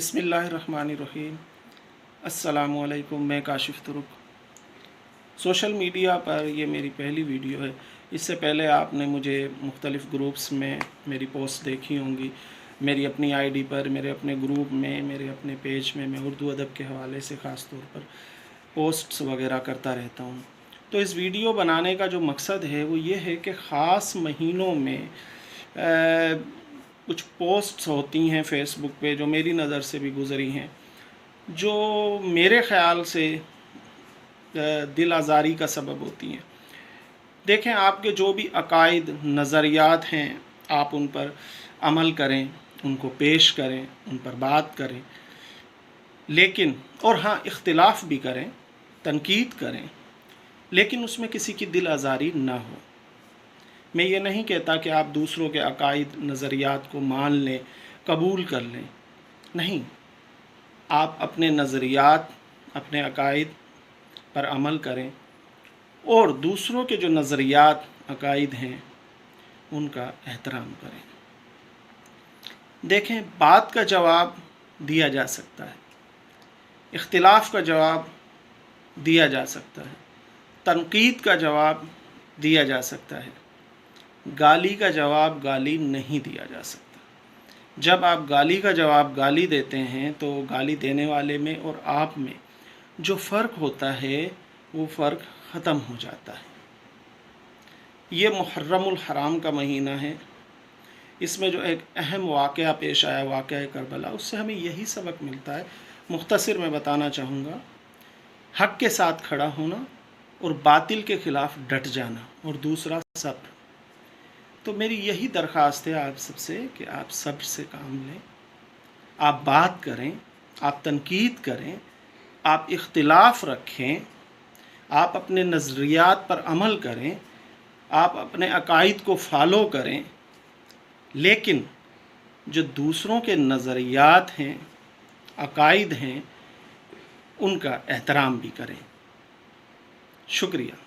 बिस्मिल्लाहिर्रहमानिर्रहीम। अस्सलामुअलैकुम। मैं काशिफ़ तुरुक। सोशल मीडिया पर ये मेरी पहली वीडियो है। इससे पहले आपने मुझे मुख्तलिफ़ ग्रुप्स में मेरी पोस्ट देखी होंगी। मेरी अपनी आईडी पर, मेरे अपने ग्रुप में, मेरे अपने पेज में मैं उर्दू अदब के हवाले से ख़ास तौर पर पोस्ट्स वग़ैरह करता रहता हूँ। तो इस वीडियो बनाने का जो मकसद है वो ये है कि ख़ास महीनों में कुछ पोस्ट्स होती हैं फ़ेसबुक पे जो मेरी नज़र से भी गुज़री हैं, जो मेरे ख़्याल से दिल आज़ारी का सबब होती हैं। देखें, आपके जो भी अकायद नज़रियात हैं आप उन पर अमल करें, उनको पेश करें, उन पर बात करें, लेकिन और हाँ, इख्तिलाफ़ भी करें, तनकीद करें, लेकिन उसमें किसी की दिल आज़ारी ना हो। मैं ये नहीं कहता कि आप दूसरों के अकायद नज़रियात को मान लें, कबूल कर लें। नहीं, आप अपने नज़रियात, अपने अकायद पर अमल करें और दूसरों के जो नज़रियात, अकायद हैं उनका एहतराम करें। देखें, बात का जवाब दिया जा सकता है, इख्तिलाफ़ का जवाब दिया जा सकता है, तनकीद का जवाब दिया जा सकता है, गाली का जवाब गाली नहीं दिया जा सकता। जब आप गाली का जवाब गाली देते हैं तो गाली देने वाले में और आप में जो फ़र्क होता है वो फ़र्क ख़त्म हो जाता है। ये मुहर्रमुल हराम का महीना है। इसमें जो एक अहम वाक़या पेश आया, वाक़या करबला, उससे हमें यही सबक मिलता है। मुख्तसर मैं बताना चाहूँगा, हक़ के साथ खड़ा होना और बातिल के ख़िलाफ़ डट जाना, और दूसरा सब्र। तो मेरी यही दरख्वास्त है आप सबसे कि आप सब्र से काम लें, आप बात करें, आप तनकीद करें, आप इख्तिलाफ़ रखें, आप अपने नज़रियात पर अमल करें, आप अपने अकायद को फ़ॉलो करें, लेकिन जो दूसरों के नज़रियात हैं, अकायद हैं, उनका एहतराम भी करें। शुक्रिया।